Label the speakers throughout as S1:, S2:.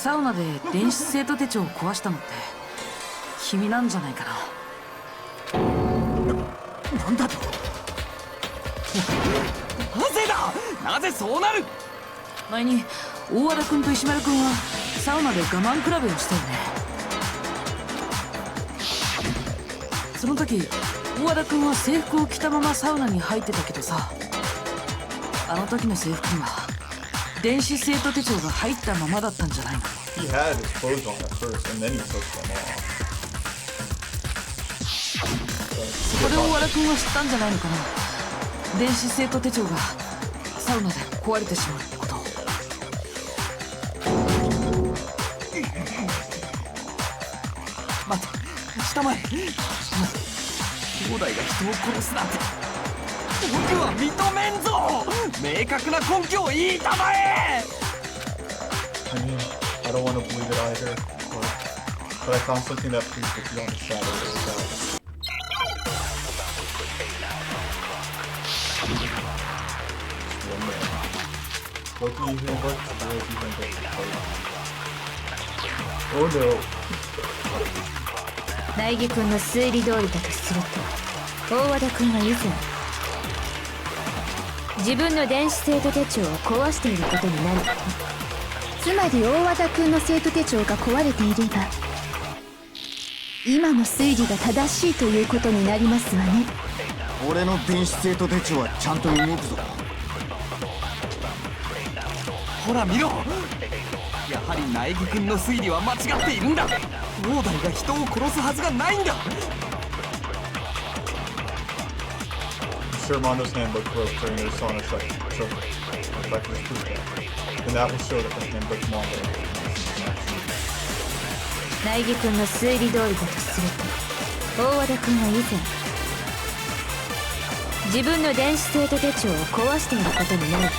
S1: サウナで電子生徒手帳を壊したのって君なんじゃないかな。
S2: なんだと。なぜだ、なぜそうなる。
S1: 前に大和田君と石丸君はサウナで我慢比べをしたよね。その時大和田君は制服を着たままサウナに入ってたけどさ、あの時の制服には電子生徒手帳が入ったままだったんじゃないの。
S3: He had his clothes on at first, and then he took them off.
S1: そこで大和田君は知ったんじゃないのかな。電子生徒手帳がサウナで壊れてしまうってことを。
S2: 待て、下前。兄弟が人を殺すなんて僕は認めんぞ。明確な根拠を言いたまえ。
S3: I mean, I don't want to believe it either, but I found something that proves that beyond the shadow of a doubt. Look at you, but oh no.
S4: 苗木君の推理通りだとすると、大和田君は以前自分の電子生徒手帳を壊していることになる。つまり大和田君の生徒手帳が壊れていれば今の推理が正しいということになりますわね。
S5: 俺の電子生徒手帳はちゃんと動くぞ。
S2: ほら見ろ、やはり苗木君の推理は間違っているんだ。兄弟が人を殺すはずがないんだ。
S3: Sir Mondo's hand looked broke during their sauna session, so like this proof that. And that will show that the hand looked Mondo.
S4: 苗木君の推理通りだとすると、大和田君は以前自分の電子生徒手帳を壊していることになる。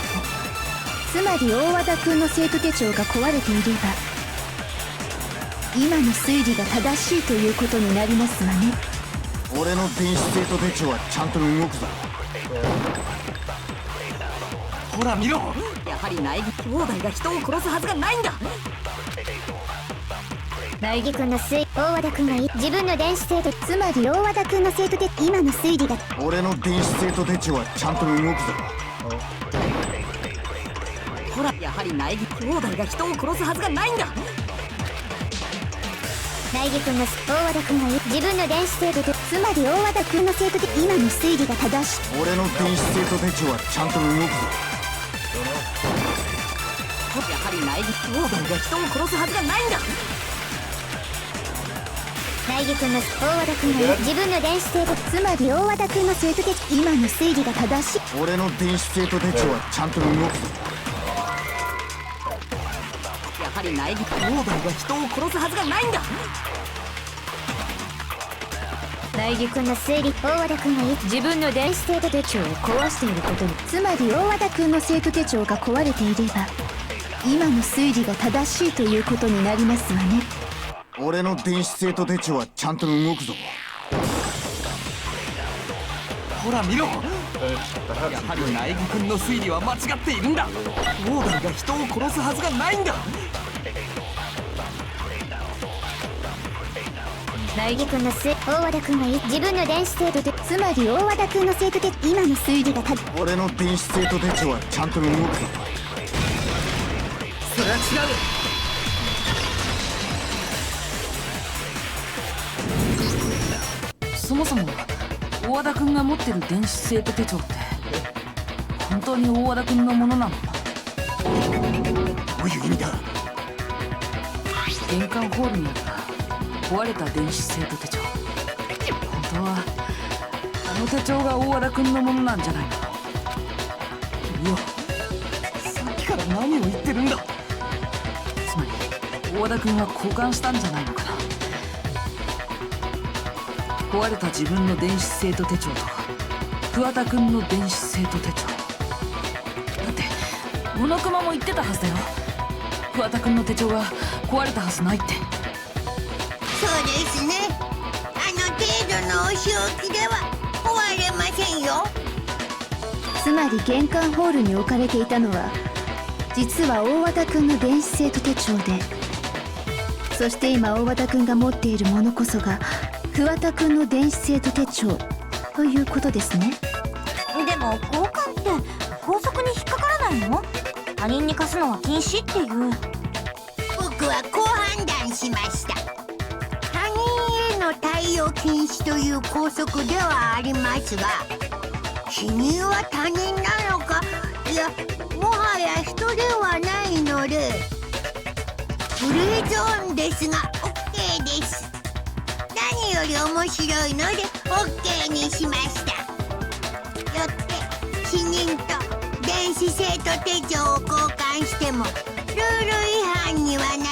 S4: つまり大和田君の生徒手帳が壊れていれば今の推理が正しいということになりますわね。
S5: 俺の電子生徒手帳はちゃんと動くぞ。
S2: ほら見ろ、やはり苗木兄弟が人を殺すはずがないんだ。
S4: 苗木君の大和田君が自分の電子生徒、つまり大和田君の生徒手、今の推理が
S5: 俺の電子生徒手帳はちゃんと動くぞ。
S2: ほら、やはり苗木兄弟が人を殺すはずがないんだ。
S4: 苗木君の大和田君が自分の電子生徒手、つまり大和田君の生徒手、今の推理が正しい。
S5: 俺の電子生徒手帳はちゃんと動くぞ。
S2: やはり苗木兄弟が人を殺すはずがないんだ。
S4: 苗木君の大和田君が自分の電子生徒、つまり大和田君の生徒手、今の推理が正しい。
S5: 俺の電子生徒手帳はちゃんと動くぞ。
S2: やはり苗木兄弟が人を殺すはずがないんだ。
S4: 苗木君の推理、大和田君が自分の電子生徒手帳を壊していることに、つまり大和田君の生徒手帳が壊れていれば今の推理が正しいということになりますわね。
S5: 俺の電子生徒手帳はちゃんと動くぞ。
S2: ほら見ろ、やはり苗木君の推理は間違っているんだ。兄弟が人を殺すはずがないんだ。
S4: 苗木君の大和田君が自分の電子生徒手、つまり大和田君の生徒手、今の推理が
S5: 俺の電子生徒手帳はちゃんと動くぞ。
S2: それは違
S1: う。そもそも大和田君が持ってる電子生徒手帳って本当に大和田君のものなの？
S2: どういう意味だ。
S1: 玄関ホールにあった壊れた電子生徒手帳、本当はあの手帳が大和田君のものなんじゃないの？
S2: いや、さっきから何を言ってるんだ。
S1: つまり大和田君が交換したんじゃないのかな。壊れた自分の電子生徒手帳と桑田君の電子生徒手帳だってモノクマも言ってたはずだよ。桑田君の手帳が壊れたはずないって。
S6: そうですね。あの程度のお仕置きでは壊れませんよ。
S4: つまり玄関ホールに置かれていたのは実は大和田君の電子生徒手帳で、そして今大和田くんが持っているものこそが桑田くんの電子生徒手帳ということですね。
S7: でも交換って校則に引っかからないの？他人に貸すのは禁止っていう。
S6: 僕はこう判断しました。他人への対応禁止という校則ではありますが、君は他人なのか、いやもはや人ではないのでグレーゾーンですが OK です。何より面白いので OK にしました。よって死人と電子生徒手帳を交換してもルール違反にはならない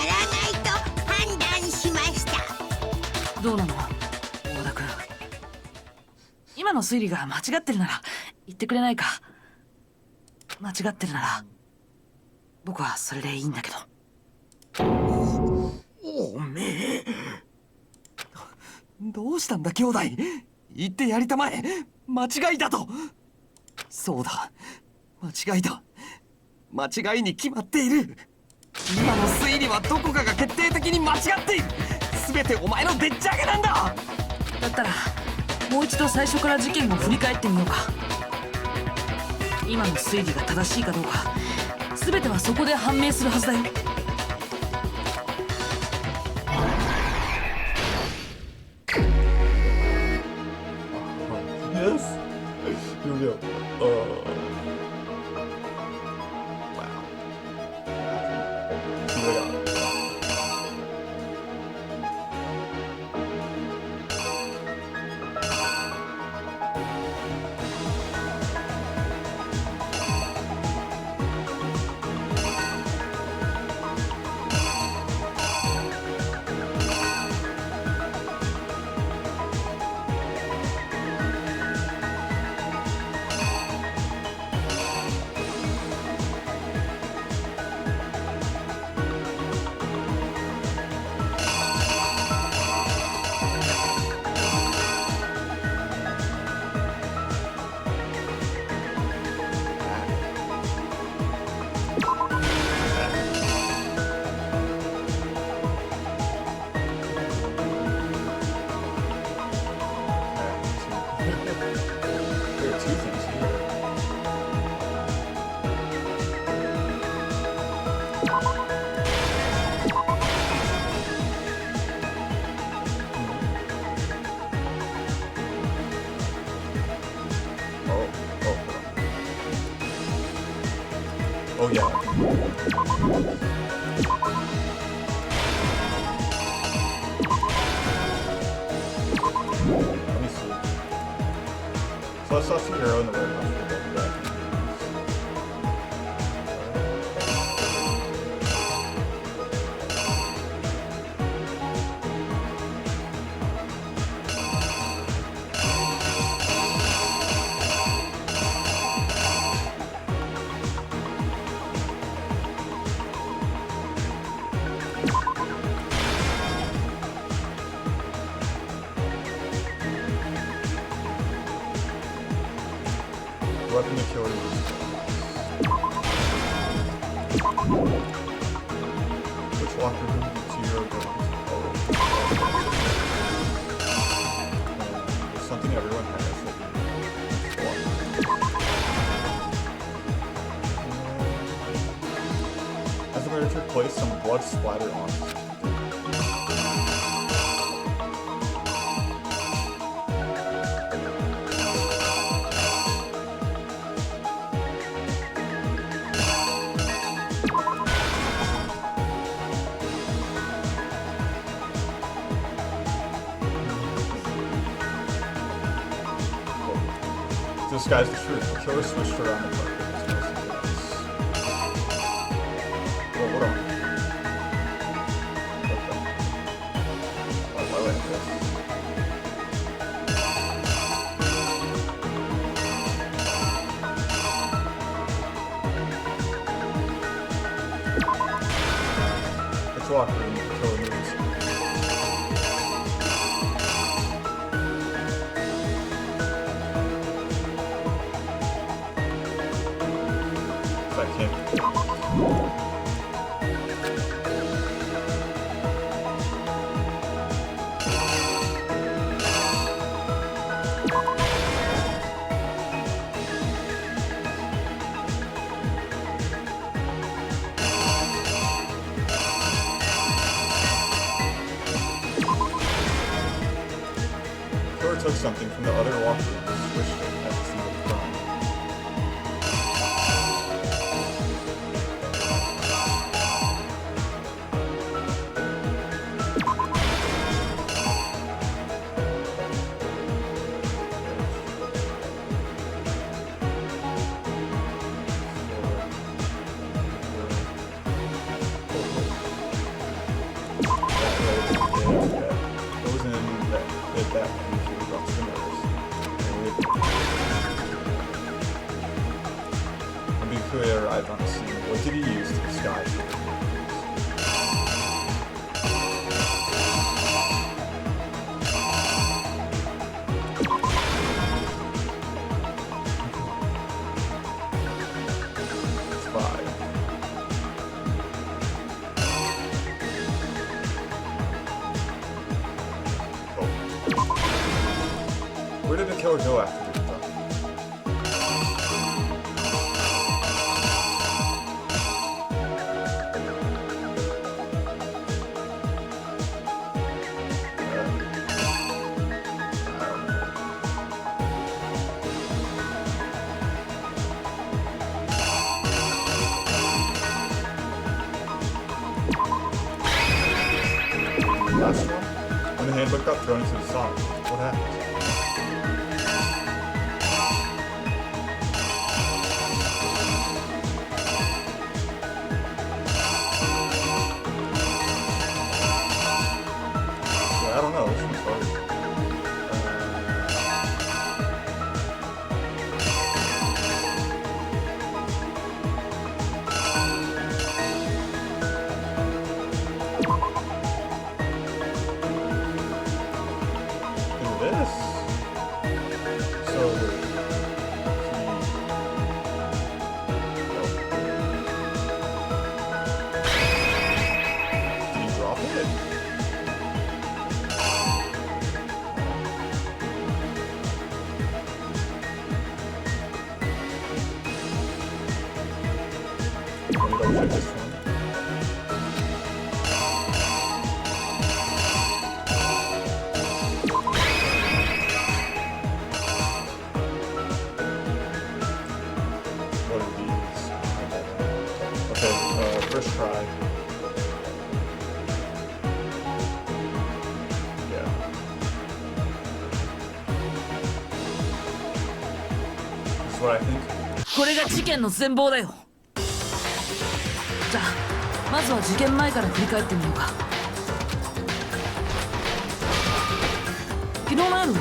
S6: と判断しました。
S1: どうなの大田君。今の推理が間違ってるなら言ってくれないか。間違ってるなら僕はそれでいいんだけど。
S2: おめえどうしたんだ兄弟。言ってやりたまえ。間違いだと。そうだ、間違いだ。間違いに決まっている。今の推理はどこかが決定的に間違っている。全てお前のでっち上げなんだ。
S1: だったらもう一度最初から事件を振り返ってみようか。今の推理が正しいかどうか全てはそこで判明するはずだよ。
S3: Yes. Here we go. Wow. See what I got. There are two things here. Oh, yeah. Let me see. So I saw Chihiro in the warehouse. Weapon to kill you. Which locker room did Chihiro go into? Oh. There's something everyone has that you want. As the murder took place, some blood splattered on it. To disguise the truth, the killer switched around the carpet. Oh, hold on. Why like this? It's locker room, the killer moves. took something from the other locker room and switched it at the scene of the crime. Arrived on the scene. What did he use to disguise it? It's 5. Oh. Where did the killer go after this? Last one? When the handbook got thrown into the song, what happened? I don't know, which one's harder? First try. Yeah. This is what I think.
S1: これが事件の全貌だよ。じゃあまずは事件前から振り返ってみようか。昨日の夜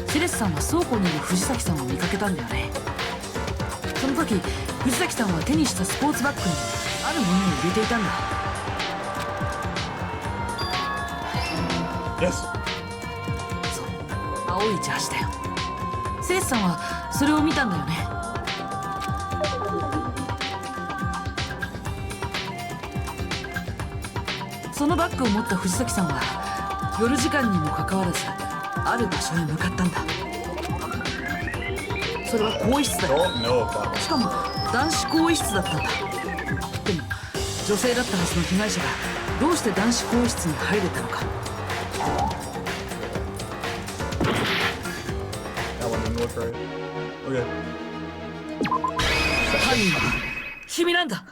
S1: セレスさんは倉庫にいる藤崎さんを見かけたんだよね。その時藤崎さんは手にしたスポーツバッグにあるものを入れていたんだ。
S3: Yes.
S1: そう、青いジャージだよ。セレスさんはそれを見たんだよね。そのバッグを持った藤崎さんは夜時間にもかかわらずある場所へ向かったんだ。それは更衣室だよ。しかも男子更衣室だったんだ。でも女性だったはずの被害者がどうして男子更衣室に入れたのか。犯人は君なんだ。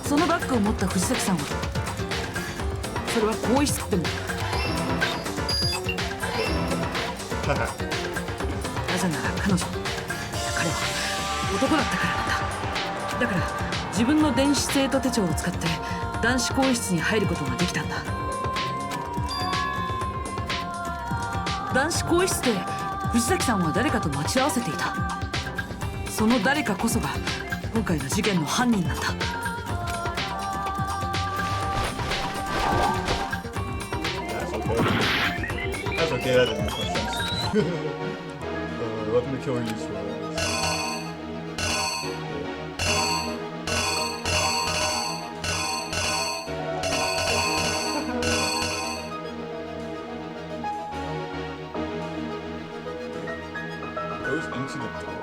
S1: そのバッグを持った藤崎さんはそれは更衣室ってもなぜなら彼は男だったからなんだ。だから自分の電子生徒手帳を使って男子更衣室に入ることができたんだ。男子更衣室で藤崎さんは誰かと待ち合わせていた。その誰かこそが今回の事件の犯人なんだ。
S3: That's okay, that doesn't make much sense. Weapon to kill use was... Goes into the door.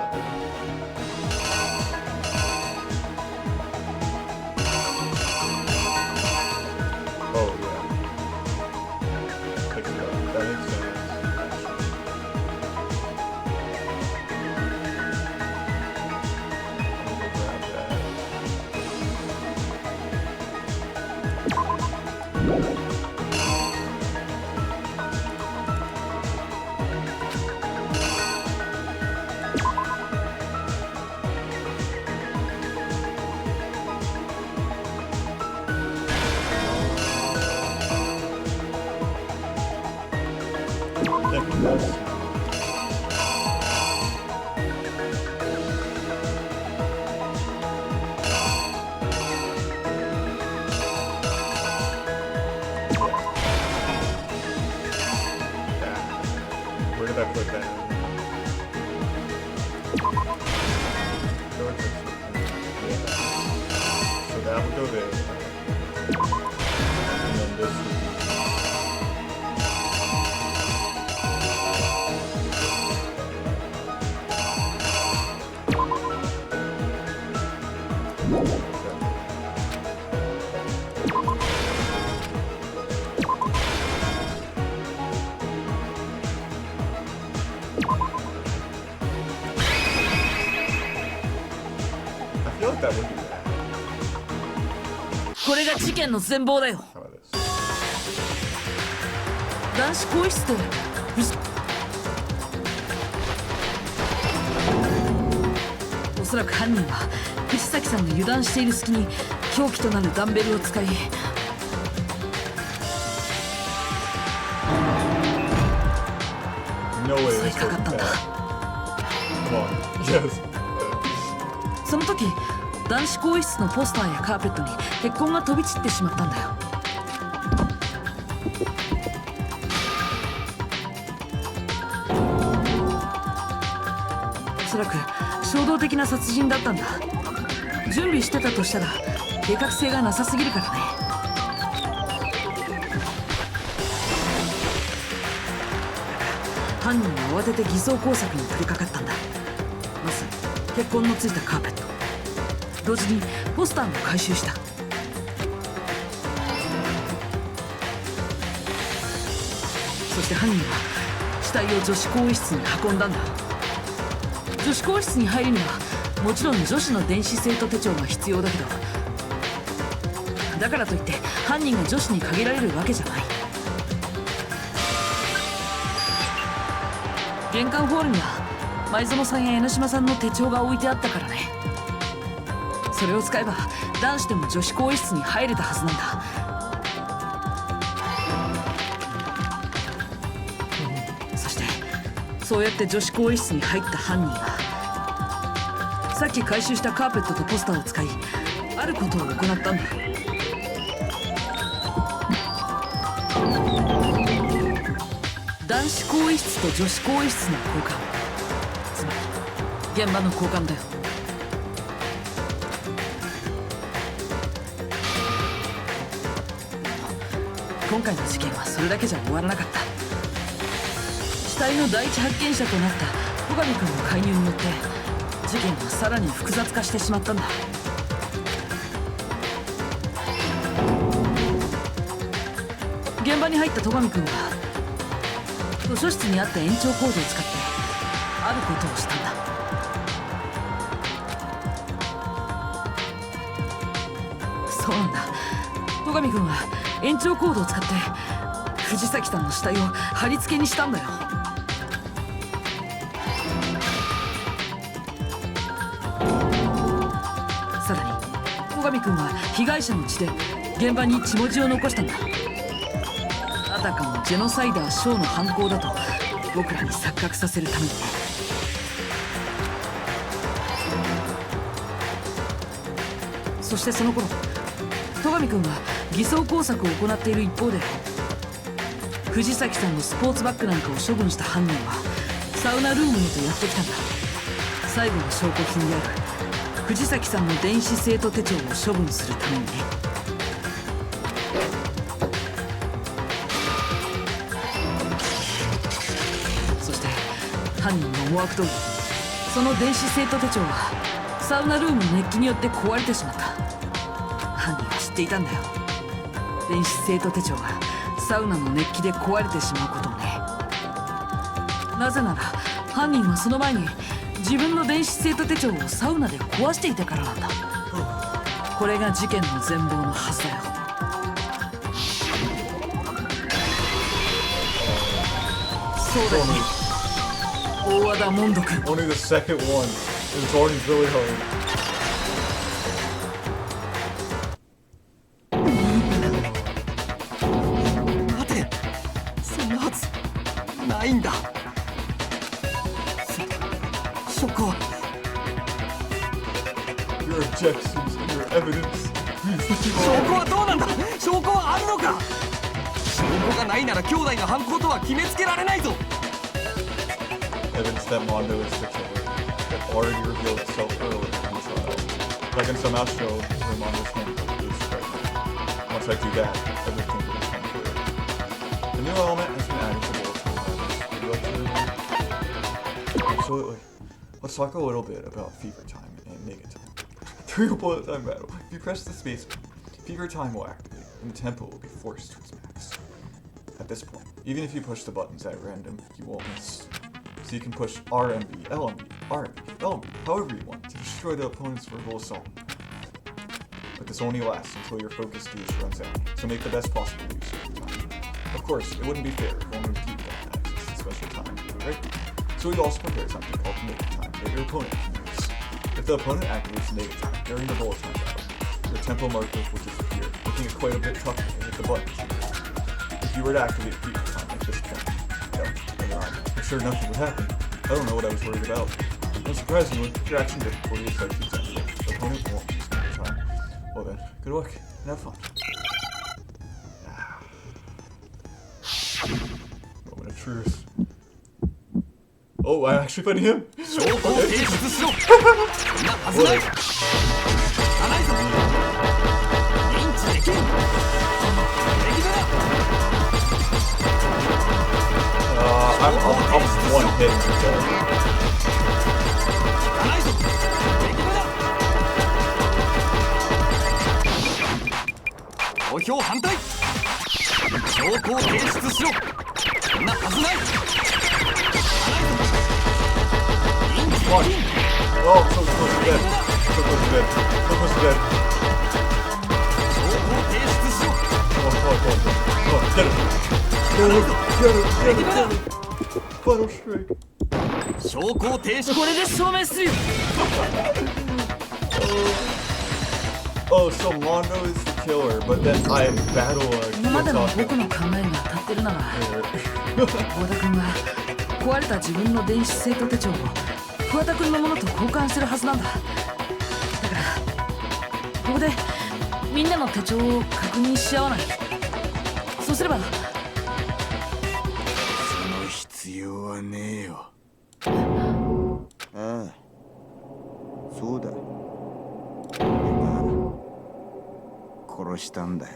S3: Oh, yeah. Where did I put that? So that would go there. And then this would I feel like that would be bad.
S1: これが事件の全貌だよ。
S3: How about this?
S1: 男子更衣室でおそらく犯人は藤崎さんが油断している隙に凶器となるダンベルを使い、
S3: No way
S1: 襲い
S3: this
S1: かか
S3: was
S1: ったんだ。
S3: bad. Come on. Yes.
S1: その時男子更衣室のポスターやカーペットに血痕が飛び散ってしまったんだよ。おそらく衝動的な殺人だったんだ。準備してたとしたら計画性がなさすぎるからね。犯人は慌てて偽装工作に取り掛かったんだ。まず血痕のついたカーペット、同時にポスターも回収した。そして犯人は死体を女子更衣室に運んだんだ。女子更衣室に入るにはもちろん女子の電子生徒手帳が必要だけど、だからといって犯人が女子に限られるわけじゃない。玄関ホールには前園さんや江ノ島さんの手帳が置いてあったからね。それを使えば男子でも女子更衣室に入れたはずなんだ。そしてそうやって女子更衣室に入った犯人はさっき回収したカーペットとポスターを使いあることを行ったんだ。男子更衣室と女子更衣室の交換、つまり現場の交換だよ。今回の事件はそれだけじゃ終わらなかった。死体の第一発見者となった戸上君の介入によって事件はさらに複雑化してしまったんだ。現場に入った戸上君は図書室にあった延長コードを使ってあることをしたんだ。そうなんだ。戸上君は延長コードを使って藤崎さんの死体を貼り付けにしたんだよ。さらに戸上君は被害者の血で現場に血文字を残したんだ。あたかもジェノサイダーショーの犯行だと僕らに錯覚させるためにね。そしてその頃戸上君は偽装工作を行っている一方で藤崎さんのスポーツバッグなんかを処分した犯人はサウナルームへとやってきたんだ。最後の証拠品である藤崎さんの電子生徒手帳を処分するためにね。そして犯人の思惑通りその電子生徒手帳はサウナルームの熱気によって壊れてしまった。犯人は知っていたんだよ。電子生徒手帳がサウナの熱気で壊れてしまうことをね。なぜなら犯人はその前に自分の電子生徒手帳をサウナで壊していたからなんだ。これが事件の全貌のはずだよ。そうだよね。大和田モンド君。
S3: Only the second one. It's already really hard.
S2: 待て、そんなはずないんだ。証拠は
S3: Your objections and your evidence.
S2: 証拠はどうなんだ。証拠はあるのか。証拠がないなら兄弟の犯行とは決めつけられないぞ。
S3: Evidence that Mondo is the killer. It already revealed itself earlier in the trial. I can somehow show where Mondo's handbook is right. Once I do that, everything will become clear. A new element has been added to bulletin boards. Would you like to review? Absolutely. Let's talk a little bit about fever time and nega time. During a bullet time battle, if you press the space bar, fever time will activate, and the tempo will be forced to its max. At this point, even if you push the buttons at random, you won't miss. So you can push RMB, LMB, RMB, LMB, however you want, to destroy the opponent's verbal assault. But this only lasts until your focus gauge runs out, so make the best possible use of your time. Of course, it wouldn't be fair if only you got access to special time, right? So we also prepare something called nega time that your opponent can use. If the opponent activates nega time during the bullet time battle, your tempo marker will disappear, making it quite a bit tougher to hit the buttons. If you were to activate fever time at this point, I'm sure nothing would happen. I don't know what I was worried about. Unsurprisingly, your action difficulty is set to example. The opponent won't use nega time. Well then, good luck and have fun. Moment of truth. Oh, I'm actually fighting him.
S2: 証拠を提出しろ。そんなはずない。聞かないぞ。認知できる。敵だ。
S3: I'm one hit.
S2: 聞かないぞ。敵だ。投票反対。証拠を提出しろ。そんなはずない。
S3: One. Oh, so close to dead. So close to dead. So close to dead. Come on, get him. Get him. Final strike.
S2: 証拠を提出。
S1: これで証明するよ。
S3: Oh, so Mondo is the killer, but then I battle
S1: 今までの
S3: Kiyotaka.
S1: 僕の考えが当たってるなら、大田君は壊れた自分の電子生徒手帳を桑田君のものと交換してるはずなんだ。だからここでみんなの手帳を確認し合わない。そうすれば。
S5: その必要はねえよ。ああ、そうだ。殺したんだよ。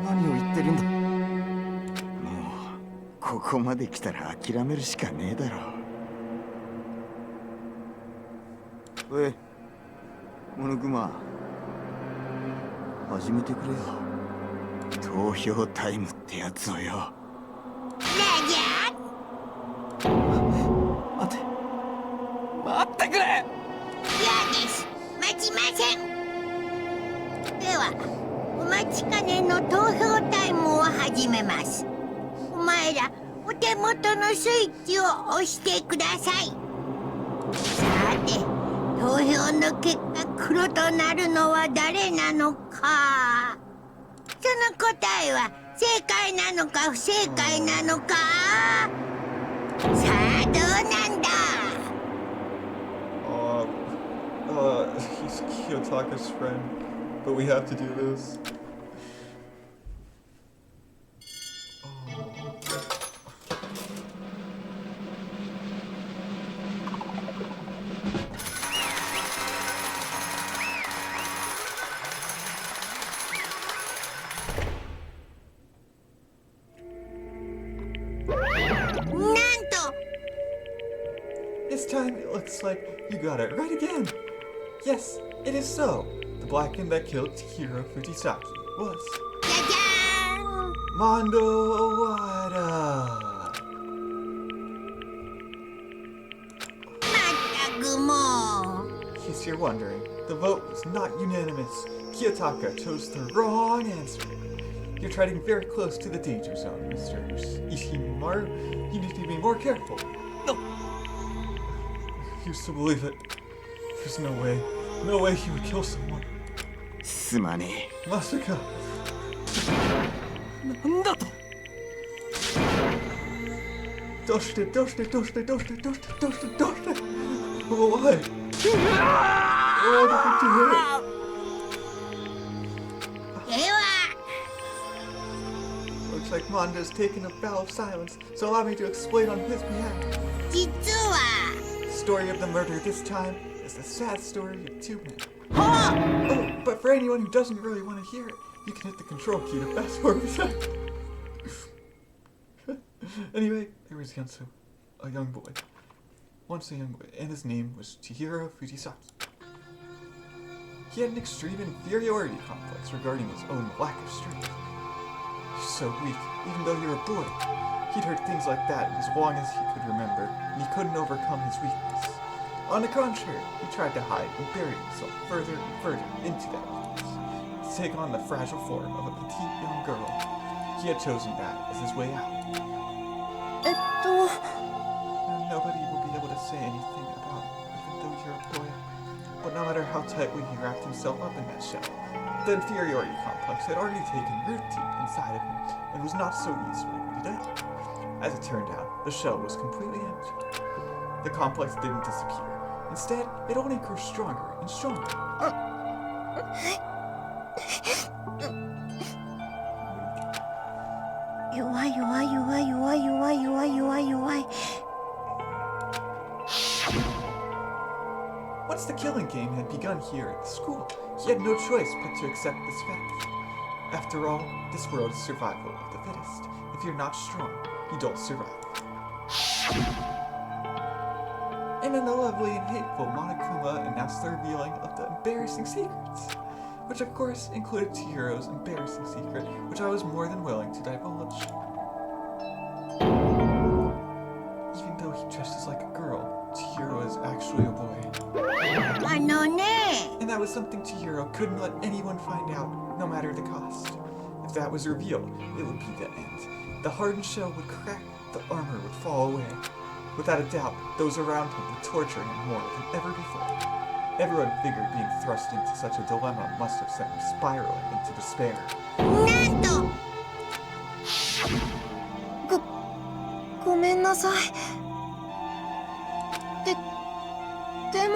S2: 何を言ってるんだ。
S5: もうここまで来たら諦めるしかねえだろ。おい、モノクマ、始めてくれよ。投票タイムってやつをよ。
S6: ラジャ
S2: 待ってくれ。
S6: ー、嫌です。待ちません。ではお待ちかねの投票タイムを始めます。お前らお手元のスイッチを押してください。さて、投票の結果黒となるのは誰なのか。その答えは正解なのか不正解なのか。さあどうなんだ。
S3: He's Kiyotaka's friend, but we have to do this. This time it looks like you got it right again. Yes, it is so. The Black Man that killed Chihiro Fujisaki. was
S6: じゃじゃーん
S3: Mondo Owada.
S6: まったくもう
S3: In case you're wondering, the vote was not unanimous. Kiyotaka chose the wrong answer. You're treading very close to the danger zone, Mr. Ishimaru. You need to be more careful. No! I used to believe it. There's no way he would kill someone.
S5: すまね
S3: Masaka.
S2: なんだと。
S3: どうして Why? Why did you hit it?
S6: では
S3: Looks like Mondo's taken a vow of silence, so allow me to explain on his behalf.
S6: 実は
S3: The story of the murder this time is the sad story of two men. Oh, but for anyone who doesn't really want to hear it, you can hit the control key to fast forward the time. Anyway, there was Yansu, a young boy. Once a young boy, and his name was Chihiro Fujisaki. He had an extreme inferiority complex regarding his own lack of strength. He's so weak, even though you're a boy. He'd heard things like that as long as he could remember, and he couldn't overcome his weakness. On the contrary, he tried to hide and bury himself further and further into that weakness, to take on the fragile form of a petite young girl. He had chosen that as his way out. And nobody will be able to say anything about it, even though you're a boy. But no matter how tightly he wrapped himself up in that shell, the inferiority complex had already taken root deep inside of him and was not so easily rooted out. As it turned out, the shell was completely empty. The complex didn't disappear. Instead, it only grew stronger and stronger. Once the killing game had begun here at the school, he had no choice but to accept this fact. After all, this world is survival of the fittest. If you're not strong, you don't survive. And then the lovely and hateful Monokuma announced the revealing of the embarrassing secrets, which of course included Chihiro's embarrassing secret, which I was more than willing to divulge. Even though he dresses like a girl, Chihiro is actually a boy.
S6: あのね
S3: And that was something Chihiro couldn't let anyone find out, no matter the cost. If that was revealed, it would be the end. The hardened shell would crack, the armor would fall away. Without a doubt, those around him would torture him more than ever before. Everyone figured being thrust into such a dilemma must have sent him spiraling into despair.
S6: なんと
S4: ごめんなさい。でも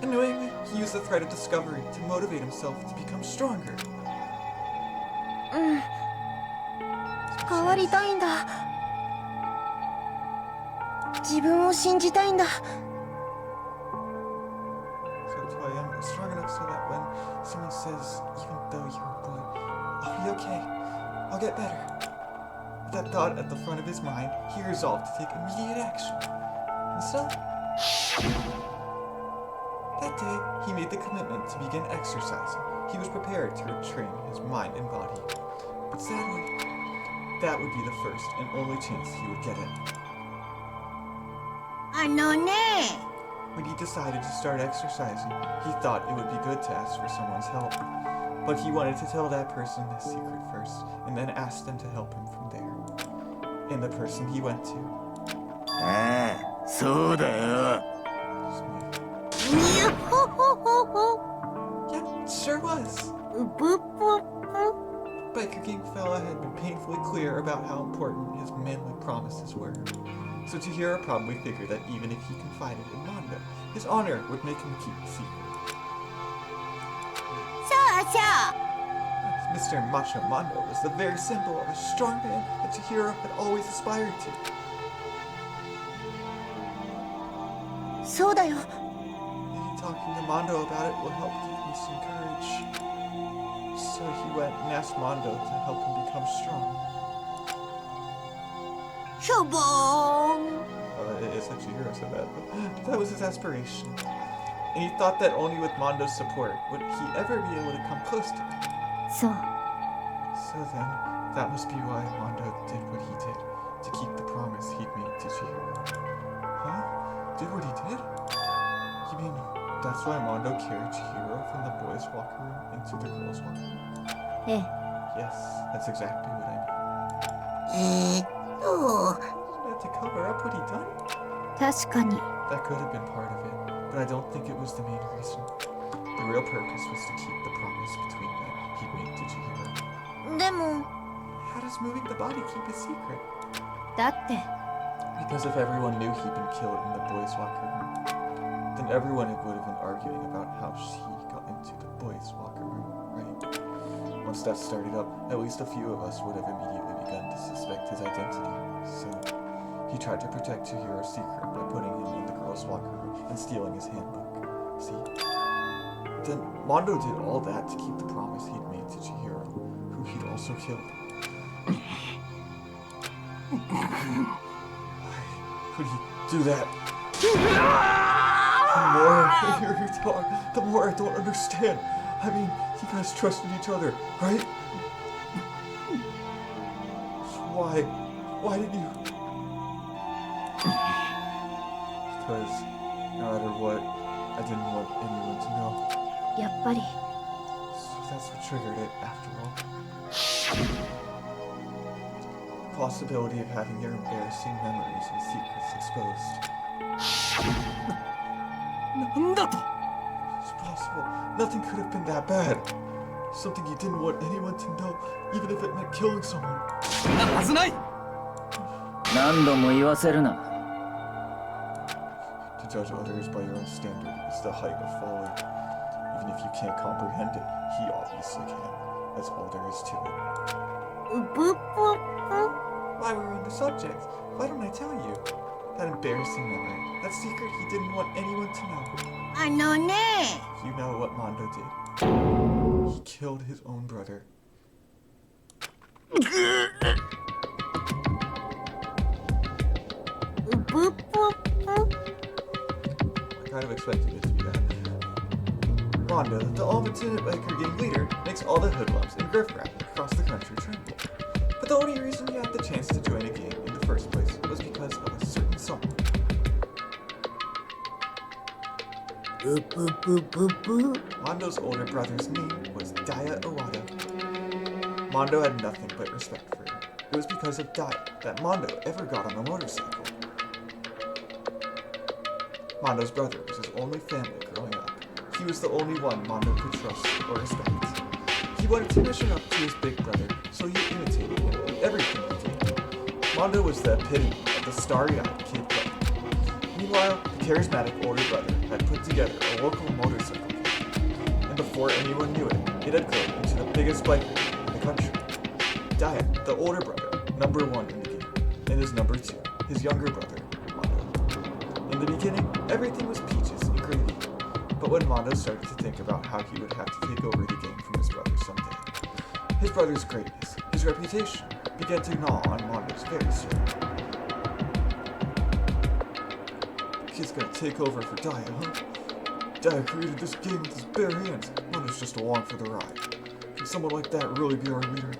S3: Annoyingly, he used the threat of discovery to motivate himself to become stronger.
S4: 変わりたいんだ。自分を信じたいんだ。
S3: So I am strong enough so that when someone says, even though you're a boy, I'll be okay. I'll get better. With that thought at the front of his mind, he resolved to take immediate action. And so, that day, he made the commitment to begin exercising. He was prepared to retrain his mind and body. But sadly, that would be the first and only chance he would get it.
S6: あのね
S3: When he decided to start exercising, he thought it would be good to ask for someone's help. But he wanted to tell that person his secret first, and then ask them to help him from there. And the person he went to...
S5: ああ、そうだよ。
S3: was me.
S6: にゃほほほほ
S3: Yeah, it sure was.
S6: ぷぷぷ
S3: Biker Gang fella had been painfully clear about how important his manly promises were. So Chihiro probably figured that even if he confided in Mondo, his honor would make him keep the secret.
S6: そうそう
S3: Mr. Macho Mondo was the very symbol of a strong man that Chihiro had always aspired to.
S4: そうだよ。
S3: Maybe talking to Mondo about it will help give me some courage. So he went and asked Mondo to help him become strong.
S6: しょぼーん
S3: It's like Chihiro said that. But that was his aspiration. And he thought that only with Mondo's support would he ever be able to come close to it.
S4: そう
S3: So then, that must be why Mondo did what he did to keep the promise he'd made to Chihiro. Huh? Did what he did? You mean that's why Mondo carried Chihiro from the boys' locker room into the girls' locker room?
S4: ええ
S3: Yes, that's exactly what I mean.
S6: お
S3: That to cover up what he'd done?
S4: 確かに
S3: That could have been part of it, but I don't think it was the main reason. The real purpose was to keep the promise between them he'd made to Chihiro.
S7: でも
S3: How does moving the body keep a secret?
S4: だって
S3: Because if everyone knew he'd been killed in the boys' locker room, then everyone would have been arguing about how he got into the boys' locker room, right? Once that started up, at least a few of us would have immediately begun to suspect his identity. So, he tried to protect Chihiro's secret by putting him in the girls' locker room and stealing his handbook. See? Then Mondo did all that to keep the promise he'd made to Chihiro, who he'd also killed. Why could he do that? The more I hear you talk, the more I don't understand. I mean, you guys trusted each other, right? So why did you? Because no matter what, I didn't want anyone to know.
S4: やっぱり
S3: So that's what triggered it, after all. The possibility of having your embarrassing memories and secrets exposed.
S2: なんだと
S3: It's possible. Nothing could have been that bad. Something you didn't want anyone to know, even if it meant killing someone.
S2: そんなはずない。
S8: 何度も言わせるな。
S3: To judge others by your own standard is the height of folly. Even if you can't comprehend it, he obviously can. That's all there is to it.
S6: ぷぷぷ
S3: While we're on the subject, why don't I tell you? That embarrassing memory, that secret he didn't want anyone to know.
S6: あのね
S3: You know what Mondo did. He killed his own brother. I kind of expected it to be that. Mondo, the ultimate biker gang leader, makes all the hoodlums and riffraff across the country tremble. But the only reason he had the chance to join a gang in the first place was because of a certain someone.
S6: ぷぷぷぷぷ
S3: Mondo's older brother's name was Daiya Iwata. Mondo had nothing but respect for him. It was because of Daiya that Mondo ever got on a motorcycle. Mondo's brother was his only family growing up. He was the only one Mondo could trust or respect. He wanted to measure up to his big brother, so he imitated him in everything he did. Mondo was the epitome of the starry-eyed kid brother. Meanwhile, the charismatic older brother had put together a local motorcycle gang, and before anyone knew it, it had grown into the biggest biker gang in the country. Daiya, the older brother, number one in the game, and his number two, his younger brother, Mondo. In the beginning, everything was peaches and gravy, but when Mondo started to think about how he would have to take over the game from his brother someday, his brother's greatness, his reputation, began to gnaw on Mondo's very soul. Kid's gonna take over for Daiya, huh? Daiya created this game with his bare hands. Mondo's just along for the ride. Can someone like that really be our leader?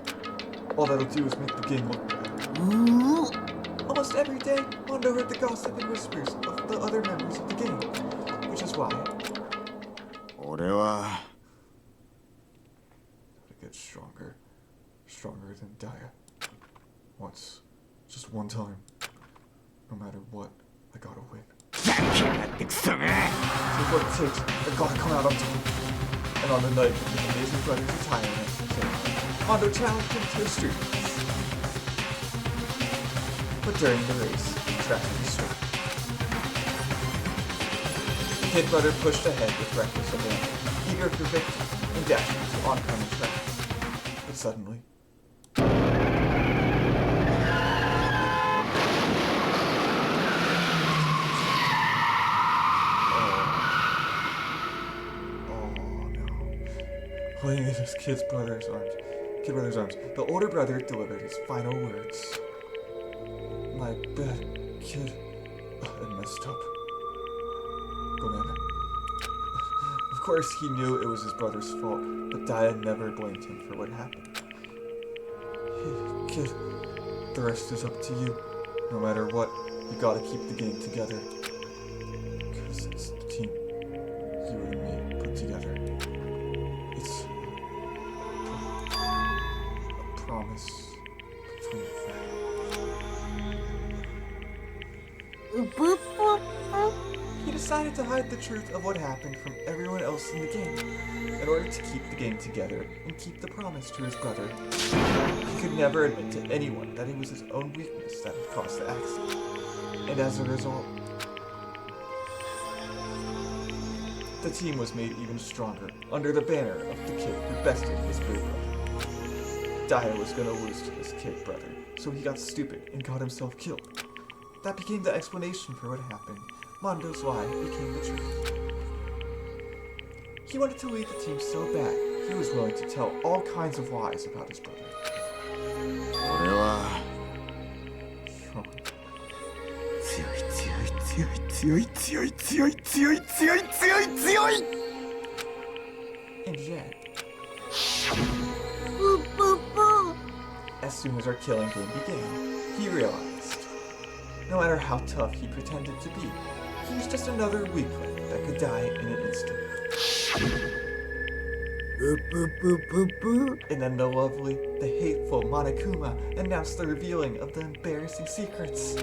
S3: All that'll do is make the game look better. Almost every day, Mondo heard the gossip and whispers of the other members of the game, which is why
S5: 俺は
S3: to get stronger than Daiya. Once, just one time. No matter what, I gotta win.
S5: ざけやがってクソが
S3: So what it takes, I gotta come out on top. And on the night of the amazing brother's retirement, Mondo challenged him to a street race. But during the race, tragedy struck. The kid brother pushed ahead with reckless abandon, eager for victory and dashing into oncoming traffic. But suddenly, playing in his kid brother's arms, the older brother delivered his final words. My bad, kid. and messed up. Go, man. Of course, he knew it was his brother's fault, but Daiya never blamed him for what happened. Hey, kid, the rest is up to you. No matter what, you gotta keep the game together. Because it's the team you and me put together. It's a promise between friends. He decided to hide the truth of what happened from everyone else in the game, in order to keep the game together and keep the promise to his brother. He could never admit to anyone that it was his own weakness that had caused the accident, and as a result, the team was made even stronger under the banner of the kid who bested his big brother. Daiya was gonna lose to this kid brother, so he got stupid and got himself killed. That became the explanation for what happened. Mondo's lie became the truth. He wanted to lead the team so bad, he was willing to tell all kinds of lies about his brother.
S5: 俺は強い強い強い強い強い強い強い強い強い
S3: And yet, as soon as our killing game began, he realized, no matter how tough he pretended to be, he was just another weakling that could die in an instant. And then the lovely, the hateful Monokuma announced the revealing of the embarrassing secrets.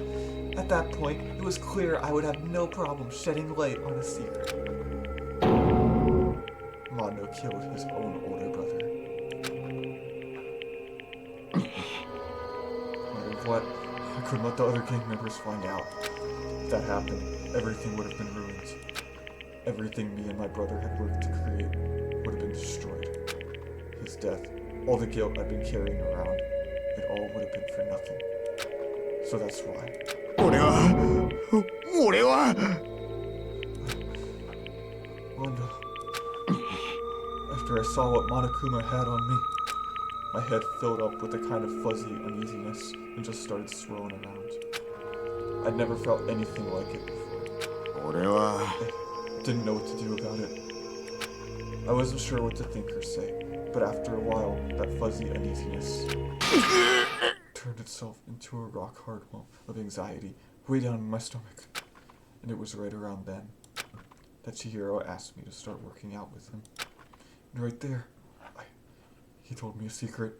S3: At that point, it was clear I would have no problem shedding light on a secret. Mondo killed his own older brother. No matter what, I couldn't let the other gang members find out. If that happened, everything would have been ruined. Everything me and my brother had worked to create would have been destroyed. His death, all the guilt I've been carrying around, it all would have been for nothing. So that's why.
S5: 俺は
S3: Mondo. After I saw what Monokuma had on me, my head filled up with a kind of fuzzy uneasiness and just started swirling around. I'd never felt anything like it before.
S5: 俺は
S3: I didn't know what to do about it. I wasn't sure what to think or say, but after a while, that fuzzy uneasiness turned itself into a rock-hard lump of anxiety way down in my stomach. And it was right around then that Chihiro asked me to start working out with him. And right there, he told me a secret.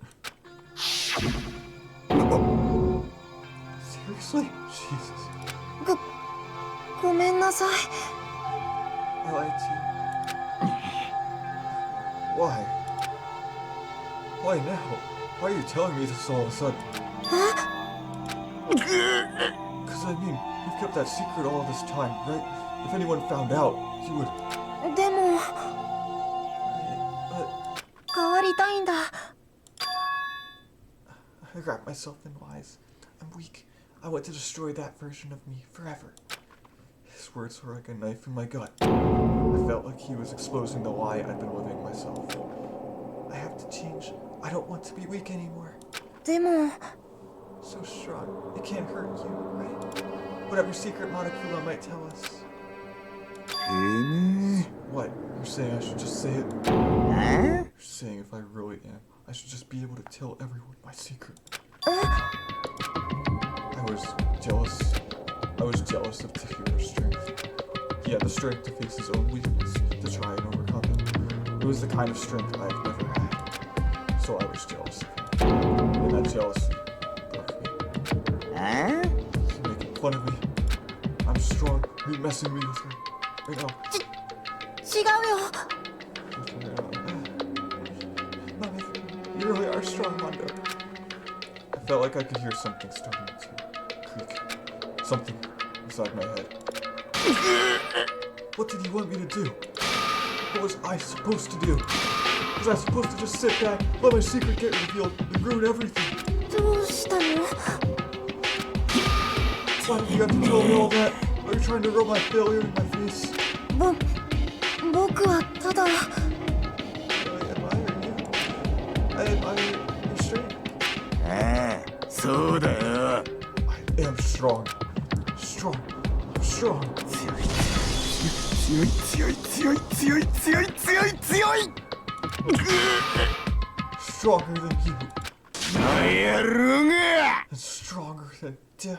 S3: Seriously? Jesus.
S7: ごめんなさい。
S3: I lied to you. Why? Why now? Why are you telling me this all of a sudden? Because I mean, you've kept that secret all this time, right? If anyone found out, you would...
S7: でも
S3: But
S7: 変わりたいんだ。
S3: I wrapped myself in lies. I'm weak. I want to destroy that version of me forever. His words were like a knife in my gut. I felt like he was exposing the lie I'd been living myself. I have to change. I don't want to be weak anymore.
S7: でも
S3: So strong. It can't hurt you, right? Whatever secret Monokuma might tell us.
S5: てめ
S3: What? You're saying I should just say it?
S5: え
S3: You're saying if I really am, I should just be able to tell everyone my secret. I was jealous. I was jealous of Chihiro's strength. He had the strength to face his own weakness, to try and overcome it. It was the kind of strength I've never had. So I was jealous of him. And that jealousy broke me.
S5: え
S3: He's making fun of me. I'm strong. Are you messing me with her? Right now.
S7: 違うよ。
S3: Mommy, you really are strong, Mondo. I felt like I could hear something starting to creak. Something inside my head. What did he want me to do? What was I supposed to do? Was I supposed to just sit back, let my secret get revealed, and ruin everything?
S7: どうしたの？
S3: Why did you have to tell me all that? Are you trying to rub my failure in my face?
S7: 僕はただ
S3: I admire you. I admire your strength.
S5: ああそうだよ
S3: I am strong. Strong. strong.
S5: 強い強い強い強い強い強い強い
S3: Stronger than you.
S5: やるが
S3: And stronger than Daiya.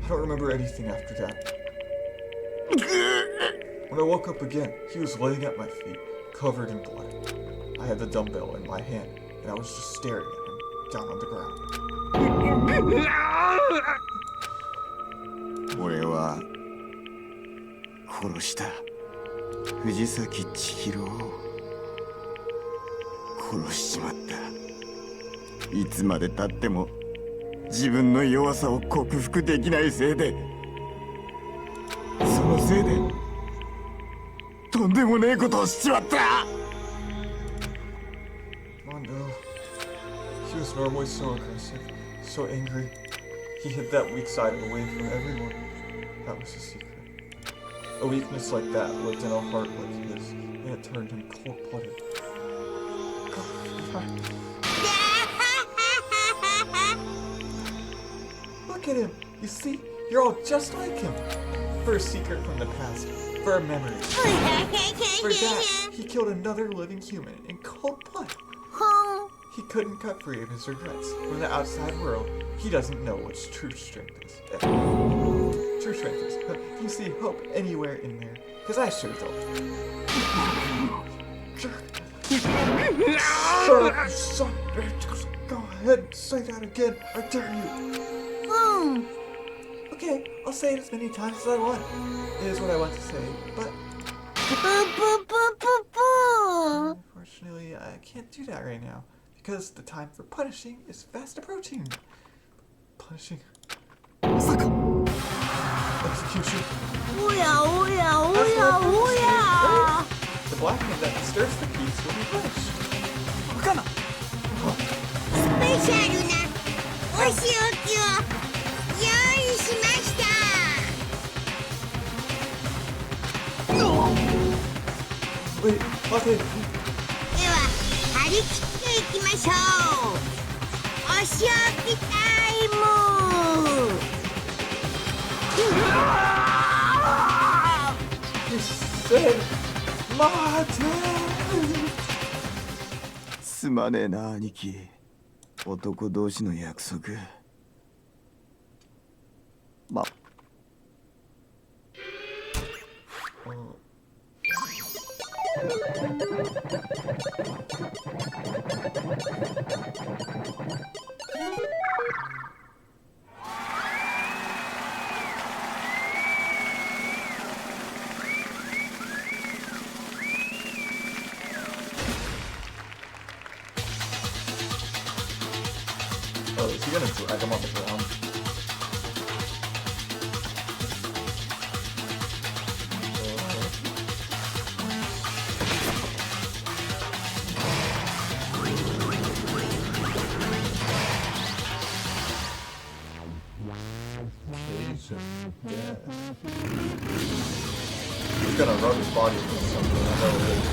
S3: I don't remember anything after that. When I woke up again, he was laying at my feet, covered in blood. I had the dumbbell in my hand, and I was just staring at him, down on the ground.
S5: 俺は殺した藤崎千尋を殺しちまった。いつまでたっても自分の弱さを克服できないせいで、そのせいでとんでもねえことをしちまった。
S3: Mondo. He was normally so aggressive, so angry. He hid that weak side away from everyone. That was his secret. A weakness like that lived in a heart like his, and it turned him cold-blooded. Look at him! You see, you're all just like him. For a secret from the past, for a memory. For that, he killed another living human in cold blood. He couldn't cut free of his regrets. From the outside world, he doesn't know what true strength is. True strength is. You see hope anywhere in there, because I sure don't. Son, go ahead and say that again. I dare you. Okay, I'll say it as many times as I want. It is what I want to say, but unfortunately, I can't do that right now. Because the time for punishing is fast approaching. Punishing. Execution. The black man that disturbs the peace will be punished.
S6: スペシャルなお仕置きを用意しました。
S3: Wait, okay.
S6: では張り切っていきましょう。お仕置きタイム。
S3: You said Martin!
S5: すまねえな兄貴。男同士の約束。ま。
S3: Oh, is he gonna drag him on the ground? He's gonna rub his body against something, I know it is.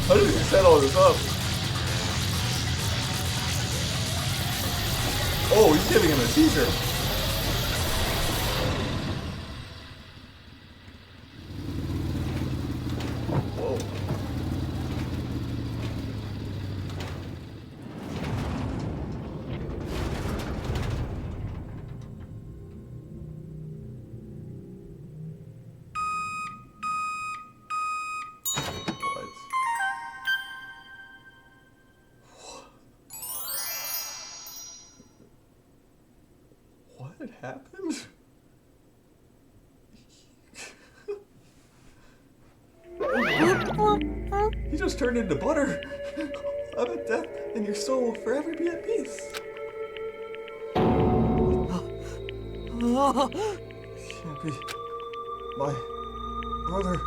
S3: How did he set all this up? Oh, he's giving him a teaser. Whoa. What happened? He just turned into butter. I'm at death, and your soul will forever be at peace. Can't be my brother.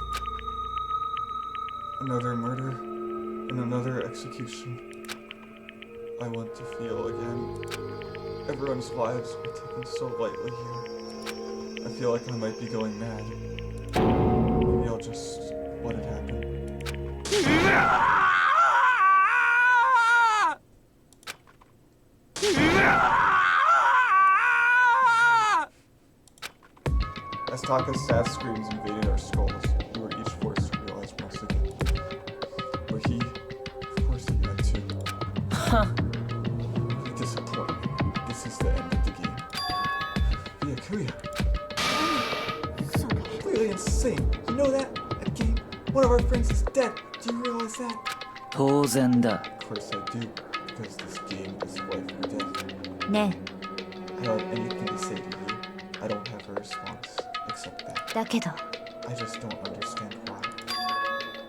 S3: Another murder and another execution. I want to feel again. Everyone's lives are taken so lightly here. I feel like I might be going mad. Maybe I'll just let it happen. As Taka's sad screams invaded our skulls, we were each forced to realize once again. But he, of course he had too. Disappointment. This is the end of the game. Kuya. Completely insane. You know that? That game? One of our friends is dead. Do you realize that?
S8: 当然だ。
S3: Of course I do. Because this game is life or death.
S7: ね
S3: I don't have anything to say to you. I don't have a response. Except that.
S7: え、だけど
S3: I just don't understand why.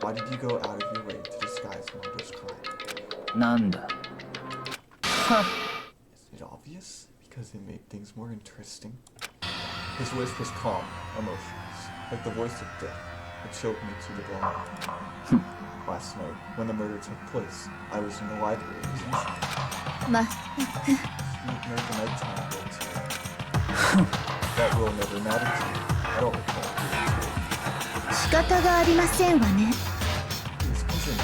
S3: Why did you go out of your way to disguise Mondo's crime?
S8: なんだ。
S3: Is it obvious? Because it made things more interesting. His voice was calm, emotionless, like the voice of death. It choked me to the bone. Last night, when the murder took place, I was in the library.
S4: ま
S3: Sweet American nighttime roleplay. That role never mattered to me. I don't recall it being true.
S4: 仕方がありませんわね
S3: Please continue.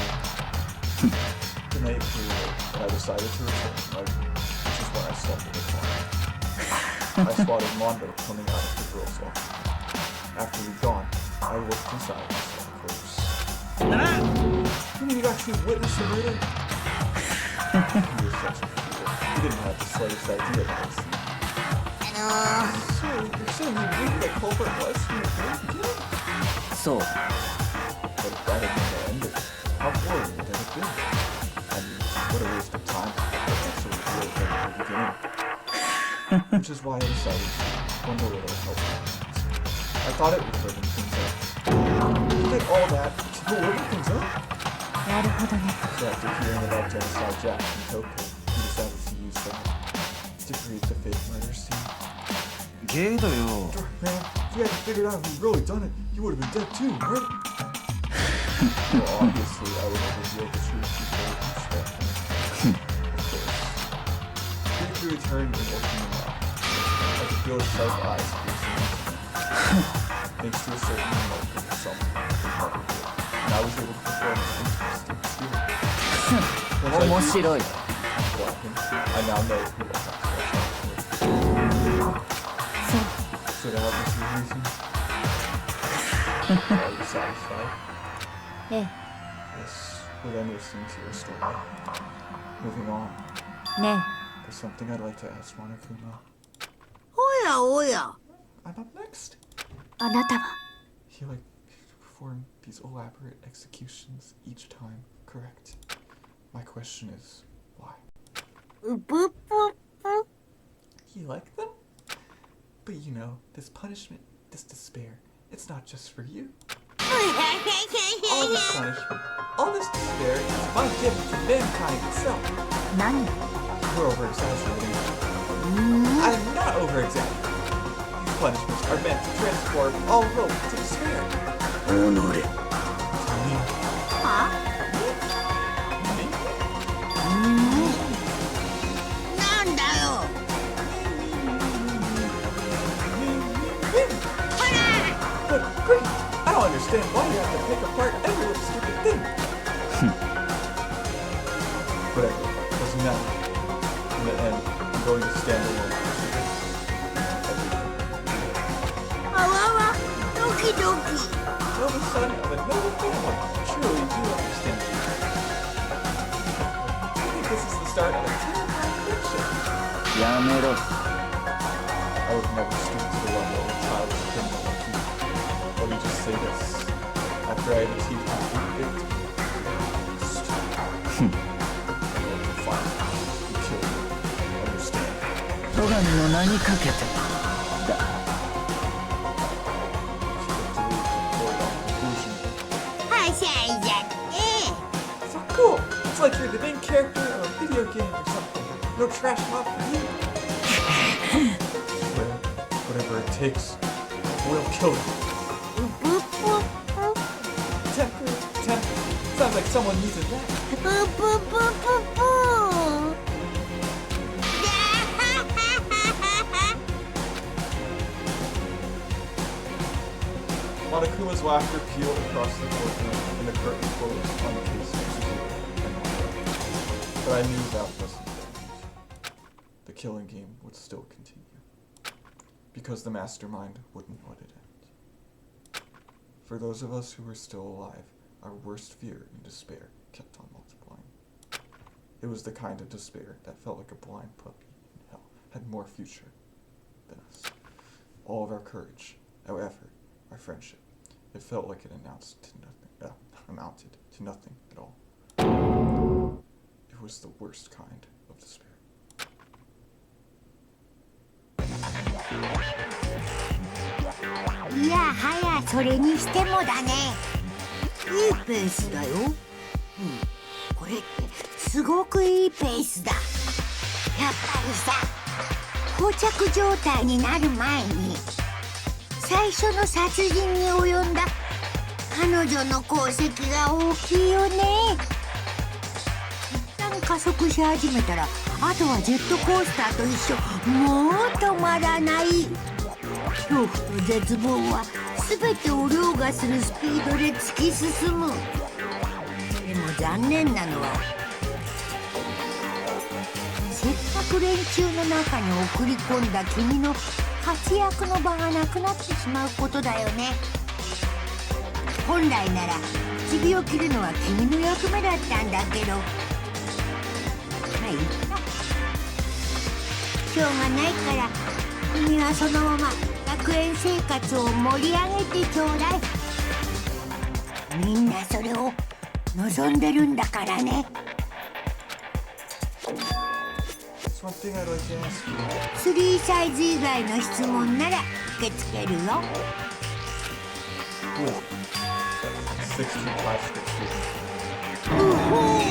S3: The night grew late, and I decided to return, which is when I stumbled upon it. I spotted Mondo coming out of the girls' locker. After we'd gone, I looked inside and saw the corpse. You mean you actually witnessed the murder? He was such a fool. He didn't have the slightest idea that I'd seen. So, you're saying you knew who the culprit was from the very beginning?
S8: そう。
S3: But if that had been the end of it, how boring would that have been? I mean, what a waste of time to actually reveal it from the beginning. Which is why I decided to wonder whether it helped. I thought it would liven things up. You did all that to liven things up?
S7: なるほどね
S3: So after hearing about Genocide Jack in Tokyo, he decided to use that to create the fake murder scene.
S8: ゲイだよ。
S3: Man, if you hadn't figured out who really done it, you would have been dead too, right? Well, obviously, I would have revealed the truth before each step. Of course. He returned and working him out. I could feel his sharp eyes piercing into me. Thanks to a certain remote from someone and I was able to perform an interesting experience. Once I
S8: 面白い。
S3: I now know who I have to watch out for. So that was your reason? Are you satisfied?
S7: ええ
S3: Yes, well then listening to your story. Moving on,
S7: ね
S3: there's something I'd like to ask Monokuma.
S6: おやおや
S3: I'm up next.
S7: えあなたは
S3: He like performed these elaborate executions each time, correct? My question is, why?
S6: うぷぷぷ
S3: You like them? But you know, this punishment, this despair, it's not just for you. All this punishment, all this despair is my gift to mankind itself.
S7: 何
S3: You're over-exaggerating. I'm not over-exaggerating. These punishments are meant to transform all hope to despair.
S5: おのれ
S3: To me.
S6: は
S3: Me?
S6: なんだよ
S3: But great! I don't understand why you have to pick apart every little stupid thing. Whatever, doesn't matter. In the end, I'm going to stand alone.
S6: あわわドキドキ
S3: You're the son of a noble family. Truly do understand. I think this is the start of a terrifying friendship.
S8: やめろ。
S3: I would never stoop to the level of a childish criminal like you. Let me just say this. After I had achieved complete victory, I will finally kill you. Understand?
S8: 戸上の名にかけてだ。
S6: はしゃいじゃって
S3: So cool! It's like you're the main character of a video game or something. No trash talk for you. Swear, whatever it takes, we'll kill you.
S6: うぷぷぷ
S3: Temper. Sounds like someone needs a nap.
S6: ぷぷぷぷぷ
S3: His laughter pealed across the courtroom, and the curtain closed on the case of Chihiro and Mondo. But I knew that wasn't the end. The killing game would still continue, because the mastermind wouldn't let it end. For those of us who were still alive, our worst fear and despair kept on multiplying. It was the kind of despair that felt like a blind puppy in hell had more future than us. All of our courage, our effort, our friendship, it felt like it amounted to nothing at all. It was the worst kind of despair.
S6: いやはやそれにしてもだね、いいペースだよ。これってすごくいいペースだ。やっぱりさ、膠着状態になる前に最初の殺人に及んだ彼女の功績が大きいよね。一旦加速し始めたら、あとはジェットコースターと一緒、もう止まらない。恐怖と絶望は全てを凌駕するスピードで突き進む。でも残念なのは、せっかく連中の中に送り込んだ君の活躍の場がなくなってしまうことだよね。本来なら首を切るのは君の役目だったんだけど、まあいいか、しょうがないから君はそのまま学園生活を盛り上げてちょうだい。みんなそれを望んでるんだからね。
S3: There's one thing I'd like to ask you.
S6: 3サイズ以外の質問なら受け付けるよ。
S3: 16 plastic students.
S6: うほー、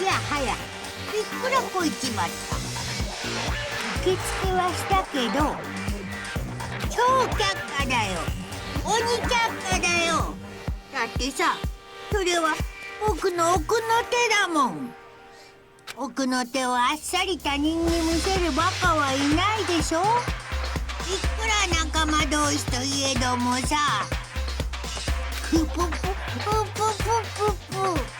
S6: いやはやびっくらこいちまった。受付はしたけど超却下だよ。鬼却下だよ。だってさ、それは僕の奥の手だもん。奥の手をあっさり他人に見せるバカはいないでしょ。いくら仲間同士といえどもさ。ププププププププ。